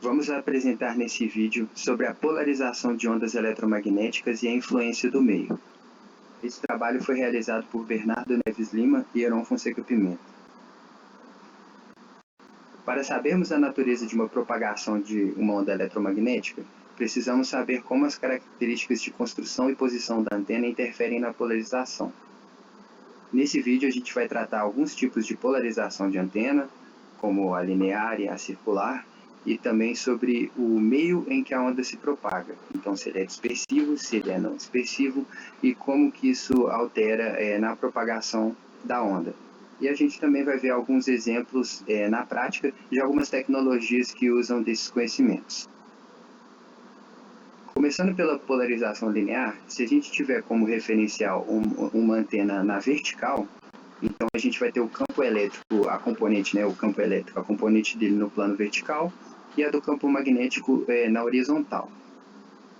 Vamos apresentar nesse vídeo sobre a polarização de ondas eletromagnéticas e a influência do meio. Esse trabalho foi realizado por Bernardo Neves Lima e Heron Fonseca Pimenta. Para sabermos a natureza de uma propagação de uma onda eletromagnética, precisamos saber como as características de construção e posição da antena interferem na polarização. Nesse vídeo a gente vai tratar alguns tipos de polarização de antena, como a linear e a circular, e também sobre o meio em que a onda se propaga. Então, se ele é dispersivo, se ele é não dispersivo, e como que isso altera na propagação da onda. E a gente também vai ver alguns exemplos na prática de algumas tecnologias que usam desses conhecimentos. Começando pela polarização linear, se a gente tiver como referencial uma antena na vertical, então a gente vai ter o campo elétrico, a componente, o campo elétrico, a componente dele no plano vertical e a do campo magnético na horizontal.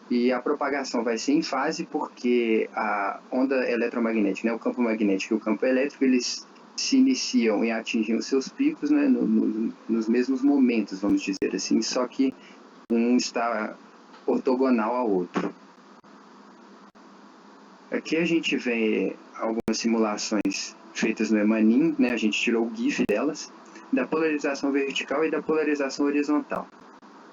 E a propagação vai ser em fase porque a onda eletromagnética, o campo magnético e o campo elétrico, eles se iniciam e atingem os seus picos nos mesmos momentos, vamos dizer assim, só que um está ortogonal ao outro. Aqui a gente vê algumas simulações feitas no Emanin, a gente tirou o GIF delas, da polarização vertical e da polarização horizontal.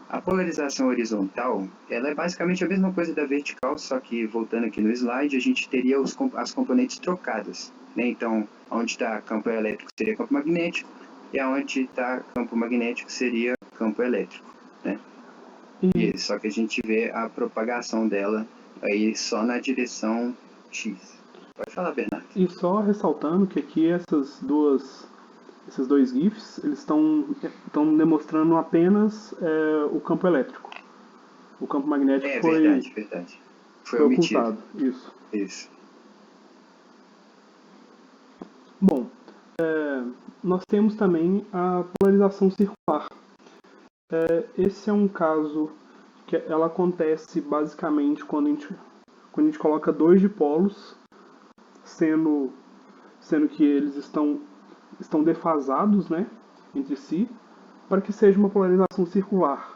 A polarização horizontal, ela é basicamente a mesma coisa da vertical, só que voltando aqui no slide, a gente teria as componentes trocadas. Então, onde está campo elétrico seria campo magnético, e onde está campo magnético seria campo elétrico. E só que a gente vê a propagação dela aí só na direção X. Pode falar, Bernardo. E só ressaltando que aqui esses dois GIFs, eles estão demonstrando apenas o campo elétrico. O campo magnético foi... Verdade. Foi ocultado. Isso. Bom, nós temos também a polarização circular. Esse é um caso que ela acontece basicamente quando a gente coloca dois dipolos, sendo que eles estão defasados, entre si, para que seja uma polarização circular.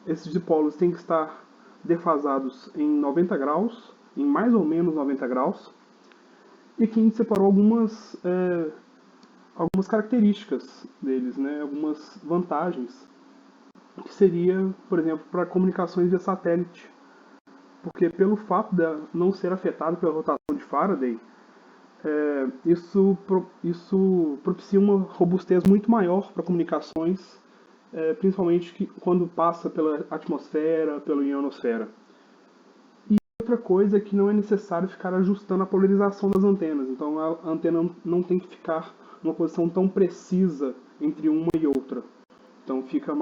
Esses dipolos têm que estar defasados em 90 graus, em mais ou menos 90 graus, e aqui a gente separou algumas características deles, algumas vantagens, que seria, por exemplo, para comunicações via satélite, porque pelo fato de não ser afetado pela rotação de Faraday, isso propicia uma robustez muito maior para comunicações, principalmente quando passa pela atmosfera, pela ionosfera. E outra coisa é que não é necessário ficar ajustando a polarização das antenas, então a antena não tem que ficar numa posição tão precisa entre uma e outra. Então fica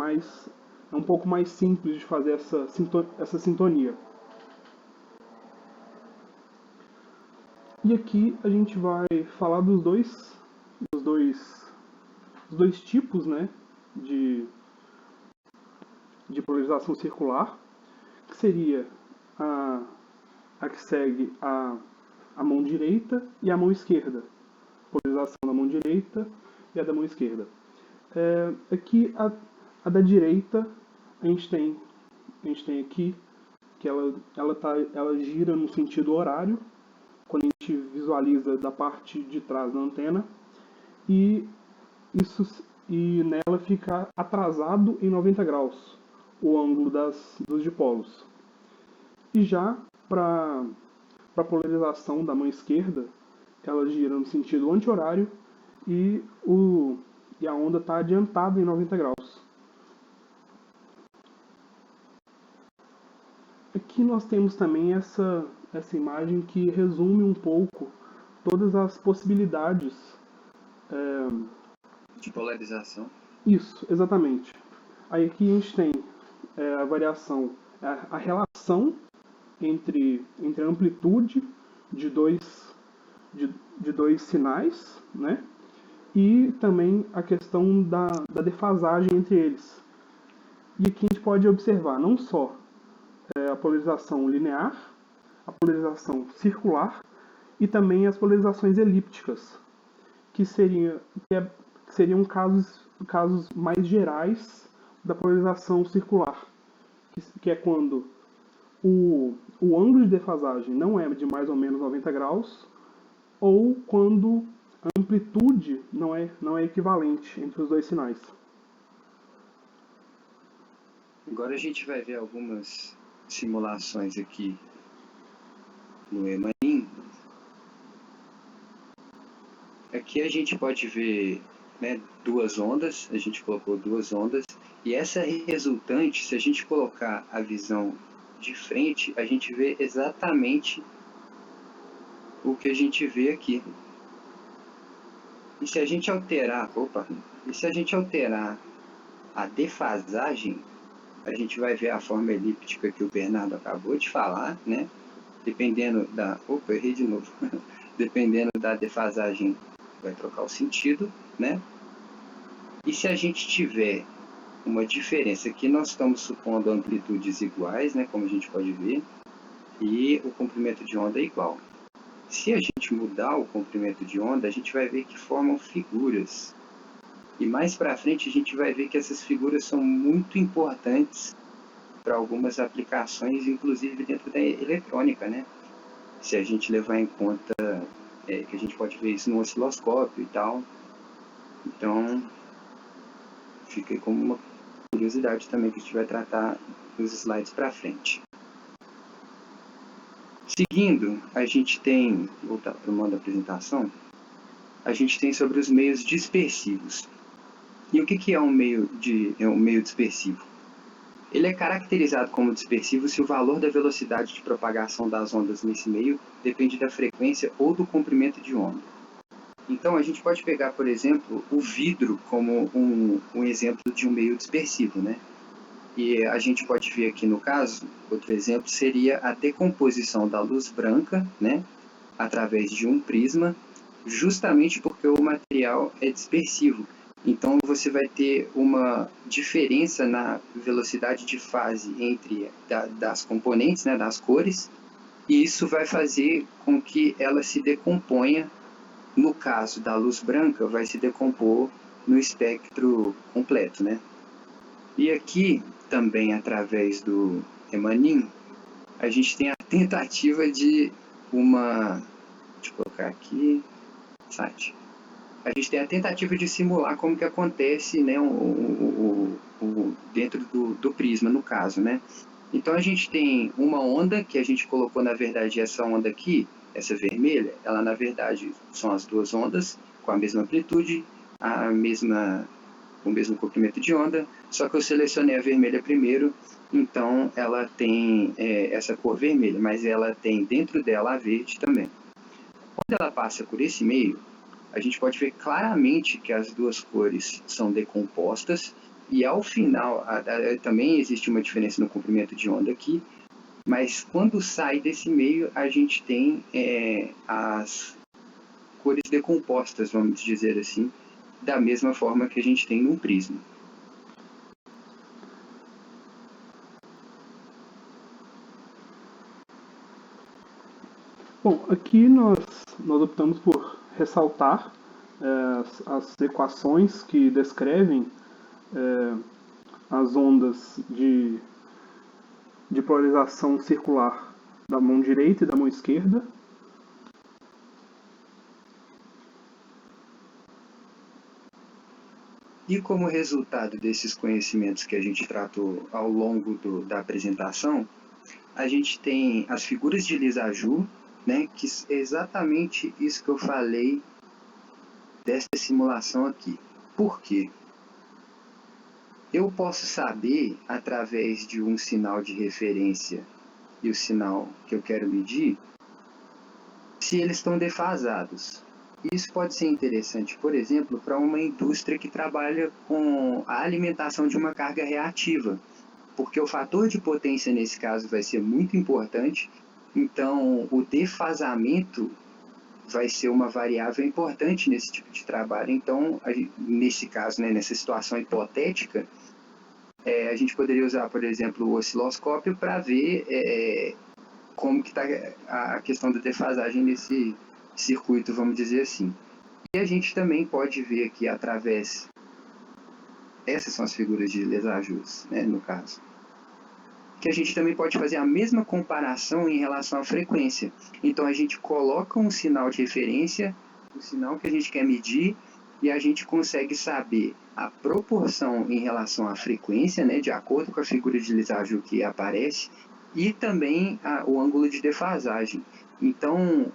um pouco mais simples de fazer essa sintonia. E aqui a gente vai falar dos dois tipos, de polarização circular, que seria a que segue a mão direita e a mão esquerda. Polarização da mão direita e a da mão esquerda. Aqui a da direita a gente tem aqui que ela gira no sentido horário, quando a gente visualiza da parte de trás da antena, e nela fica atrasado em 90 graus o ângulo dos dipolos. E já para a polarização da mão esquerda, ela gira no sentido anti-horário e a onda está adiantada em 90 graus. Aqui nós temos também essa imagem que resume um pouco todas as possibilidades de polarização. Isso, exatamente. Aí aqui a gente tem a variação, a relação entre a amplitude de dois sinais, e também a questão da defasagem entre eles. E aqui a gente pode observar não só a polarização linear, a polarização circular e também as polarizações elípticas, que seriam casos mais gerais da polarização circular, que é quando o ângulo de defasagem não é de mais ou menos 90 graus, ou quando a amplitude não é equivalente entre os dois sinais. Agora a gente vai ver algumas simulações aqui no EMANIM. Aqui a gente pode ver, né, duas ondas, a gente colocou duas ondas, e essa resultante, se a gente colocar a visão de frente, a gente vê exatamente o que a gente vê aqui. E se a gente alterar, a defasagem, a gente vai ver a forma elíptica que o Bernardo acabou de falar, né? Dependendo da... Opa, errei de novo. Dependendo da defasagem, vai trocar o sentido, né? E se a gente tiver uma diferença, aqui nós estamos supondo amplitudes iguais, né? Como a gente pode ver, e o comprimento de onda é igual. Se a gente mudar o comprimento de onda, a gente vai ver que formam figuras. E mais para frente a gente vai ver que essas figuras são muito importantes para algumas aplicações, inclusive dentro da eletrônica, né? Se a gente levar em conta que a gente pode ver isso no osciloscópio e tal. Então, fica como uma curiosidade também que a gente vai tratar nos slides para frente. Seguindo, a gente tem, voltar para o modo da apresentação, a gente tem sobre os meios dispersivos. E o que é um meio dispersivo? Ele é caracterizado como dispersivo se o valor da velocidade de propagação das ondas nesse meio depende da frequência ou do comprimento de onda. Então, a gente pode pegar, por exemplo, o vidro como um exemplo de um meio dispersivo, né? E a gente pode ver aqui no caso, outro exemplo seria a decomposição da luz branca, né, através de um prisma, justamente porque o material é dispersivo. Então você vai ter uma diferença na velocidade de fase entre das componentes, né, das cores, e isso vai fazer com que ela se decomponha. No caso da luz branca, vai se decompor no espectro completo, né? E aqui, também através do EMANIM, a gente tem a tentativa de uma... Deixa eu colocar aqui... site. A gente tem a tentativa de simular como que acontece, né, dentro do prisma, no caso, né? Então a gente tem uma onda que a gente colocou, na verdade, essa onda aqui, essa vermelha, ela na verdade são as duas ondas com a mesma amplitude, o mesmo comprimento de onda, só que eu selecionei a vermelha primeiro, então ela tem essa cor vermelha, mas ela tem dentro dela a verde também. Quando ela passa por esse meio, a gente pode ver claramente que as duas cores são decompostas, e ao final também existe uma diferença no comprimento de onda aqui, mas quando sai desse meio a gente tem as cores decompostas, vamos dizer assim, da mesma forma que a gente tem num prisma. Bom, aqui nós optamos por ressaltar as equações que descrevem as ondas de polarização circular da mão direita e da mão esquerda. E como resultado desses conhecimentos que a gente tratou ao longo da apresentação, a gente tem as figuras de Lissajous, né, que é exatamente isso que eu falei dessa simulação aqui. Por quê? Eu posso saber, através de um sinal de referência e o sinal que eu quero medir, se eles estão defasados. Isso pode ser interessante, por exemplo, para uma indústria que trabalha com a alimentação de uma carga reativa, porque o fator de potência nesse caso vai ser muito importante, então o defasamento vai ser uma variável importante nesse tipo de trabalho. Então, nesse caso, né, nessa situação hipotética, a gente poderia usar, por exemplo, o osciloscópio para ver como que está a questão da defasagem nesse circuito, vamos dizer assim. E a gente também pode ver aqui, através Essas são as figuras de Lesajus, né, no caso. Que a gente também pode fazer a mesma comparação em relação à frequência. Então a gente coloca um sinal de referência, o sinal que a gente quer medir, e a gente consegue saber a proporção em relação à frequência, né, de acordo com a figura de Lesajus que aparece, e também o ângulo de defasagem. Então,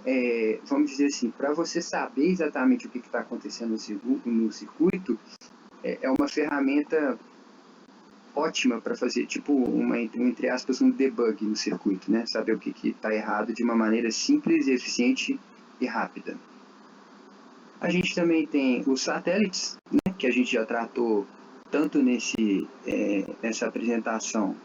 vamos dizer assim, para você saber exatamente o que está acontecendo no circuito, é uma ferramenta ótima para fazer, tipo, entre aspas, um debug no circuito, né? Saber o que está errado de uma maneira simples, eficiente e rápida. A gente também tem os satélites, né, que a gente já tratou tanto nessa apresentação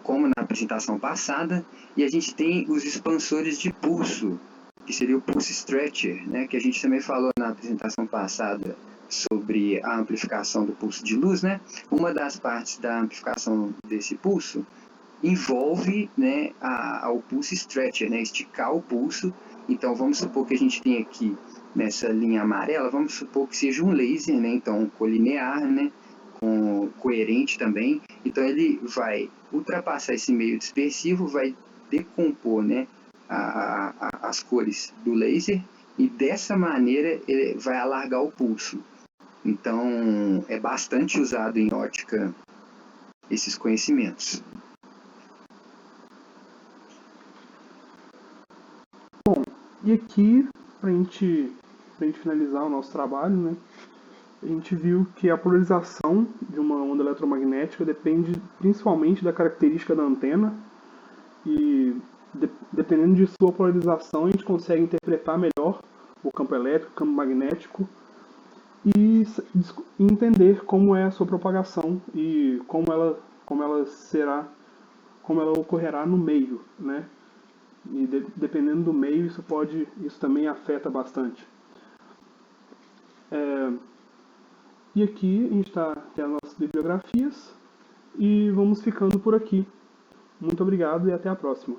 como na apresentação passada, e a gente tem os expansores de pulso, que seria o pulse stretcher, né, que a gente também falou na apresentação passada sobre a amplificação do pulso de luz, né? Uma das partes da amplificação desse pulso envolve, né, o pulse stretcher, né, esticar o pulso. Então vamos supor que a gente tem aqui nessa linha amarela, vamos supor que seja um laser, né, então colinear, né, coerente também. Então ele vai ultrapassar esse meio dispersivo, vai decompor, né, as cores do laser, e dessa maneira ele vai alargar o pulso. Então é bastante usado em ótica esses conhecimentos. Bom, e aqui, para a gente finalizar o nosso trabalho, né, a gente viu que a polarização de uma onda eletromagnética depende principalmente da característica da antena, e dependendo de sua polarização a gente consegue interpretar melhor o campo elétrico, o campo magnético, e entender como é a sua propagação e como ela ocorrerá no meio, né? E dependendo do meio, isso também afeta bastante. E aqui a gente tem as nossas bibliografias e vamos ficando por aqui. Muito obrigado e até a próxima.